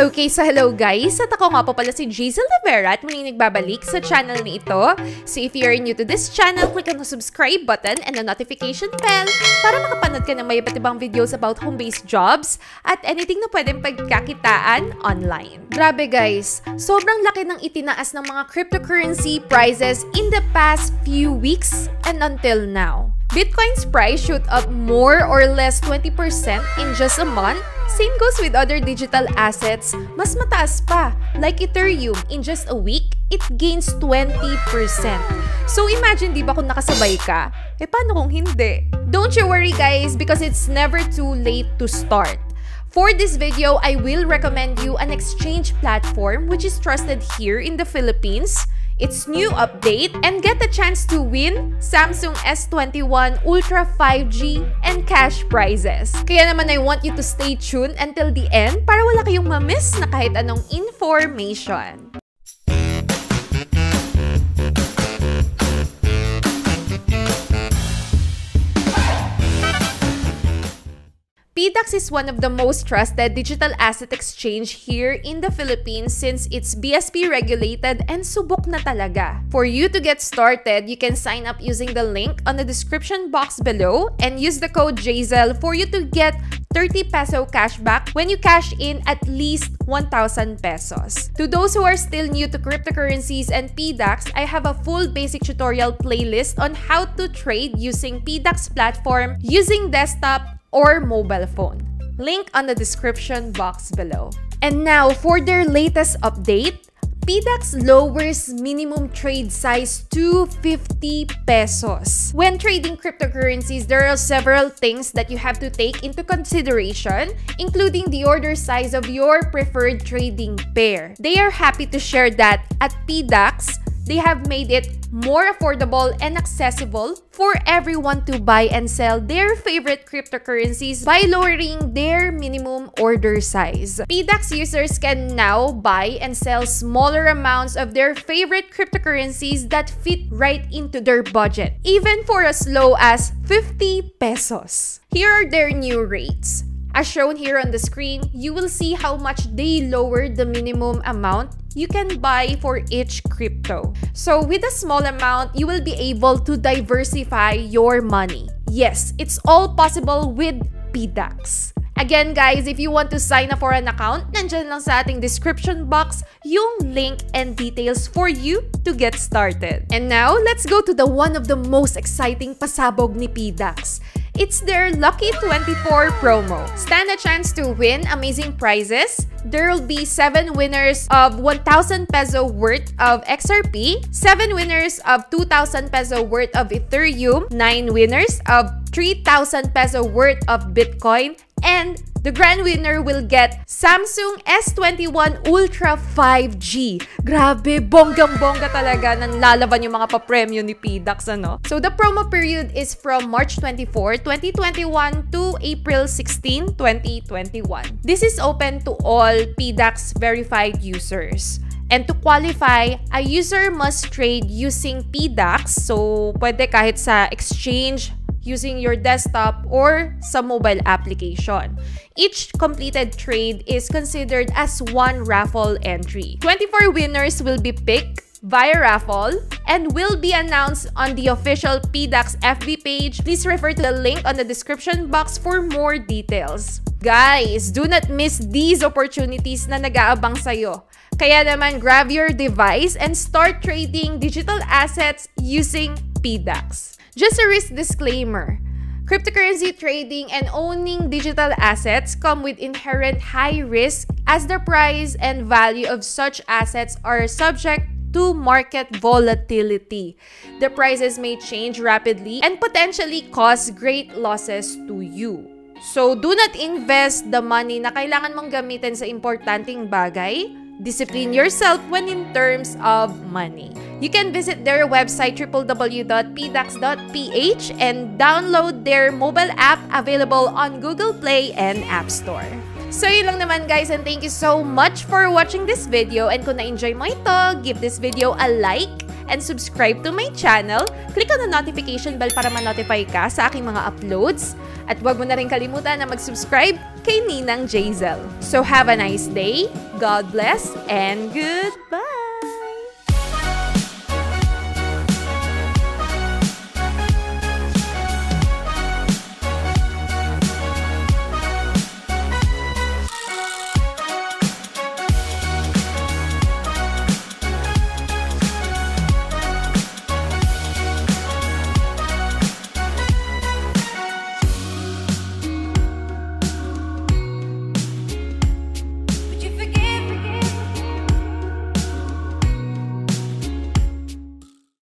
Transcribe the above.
Okay, so hello guys! At ako nga po pala si Jazel Rivera at muling nagbabalik sa channel ni ito. So if you're new to this channel, click on the subscribe button and the notification bell para makapanood ka ng may iba't ibang videos about home-based jobs at anything na pwedeng pagkakitaan online. Grabe guys, sobrang laki ng itinaas ng mga cryptocurrency prices in the past few weeks and until now. Bitcoin's price shoot up more or less 20% in just a month. Same goes with other digital assets, mas mataas pa. Like Ethereum, in just a week, it gains 20%. So imagine, di ba kung nakasabay ka? Paano kung hindi? Don't you worry guys, because it's never too late to start. For this video, I will recommend you an exchange platform which is trusted here in the Philippines, its new update, and get the chance to win Samsung S21 Ultra 5G and cash prizes. Kaya naman I want you to stay tuned until the end para wala kayong ma-miss na kahit anong information. PDAX is one of the most trusted digital asset exchange here in the Philippines since it's BSP regulated and subok na talaga. For you to get started, you can sign up using the link on the description box below and use the code JAZEL for you to get 30 peso cashback when you cash in at least 1,000 pesos. To those who are still new to cryptocurrencies and PDAX, I have a full basic tutorial playlist on how to trade using PDAX platform using desktop or mobile phone. Link on the description box below. And now, for their latest update, PDAX lowers minimum trade size to 50 pesos. When trading cryptocurrencies, there are several things that you have to take into consideration, including the order size of your preferred trading pair. They are happy to share that at PDAX, they have made it more affordable and accessible for everyone to buy and sell their favorite cryptocurrencies by lowering their minimum order size. PDAX users can now buy and sell smaller amounts of their favorite cryptocurrencies that fit right into their budget, even for as low as 50 pesos. Here are their new rates. As shown here on the screen, you will see how much they lowered the minimum amount you can buy for each crypto. So with a small amount, you will be able to diversify your money. Yes, it's all possible with PDAX. Again guys, if you want to sign up for an account, nandyan lang sa ating description box yung link and details for you to get started. And now, let's go to the one of the most exciting pasabog ni PDAX. It's their Lucky 24 promo. Stand a chance to win amazing prizes. There will be 7 winners of 1,000 peso worth of XRP, 7 winners of 2,000 peso worth of Ethereum, 9 winners of 3,000 peso worth of Bitcoin, and the grand winner will get Samsung S21 Ultra 5G. Grabe, bonggang-bongga talaga nang lalaban yung mga papremyo ni PDAX, ano? So the promo period is from March 24, 2021 to April 16, 2021. This is open to all PDAX verified users. And to qualify, a user must trade using PDAX. So pwede kahit sa exchange, using your desktop or sa mobile application. Each completed trade is considered as one raffle entry. 24 winners will be picked via raffle and will be announced on the official PDAX FB page. Please refer to the link on the description box for more details. Guys, do not miss these opportunities na nag-aabang sa'yo. Kaya naman, grab your device and start trading digital assets using PDAX. Just a risk disclaimer. Cryptocurrency trading and owning digital assets come with inherent high risk as the price and value of such assets are subject to market volatility. The prices may change rapidly and potentially cause great losses to you. So do not invest the money na kailangan mong gamitin sa importanteng bagay. Discipline yourself when in terms of money. You can visit their website www.pdax.ph and download their mobile app available on Google Play and App Store. So yun lang naman guys, and thank you so much for watching this video. And kung na-enjoy mo ito, give this video a like and subscribe to my channel. Click on the notification bell para ma-notify ka sa aking mga uploads. At huwag mo na rin kalimutan na mag-subscribe kay Ninang Jazel. So have a nice day, God bless, and goodbye!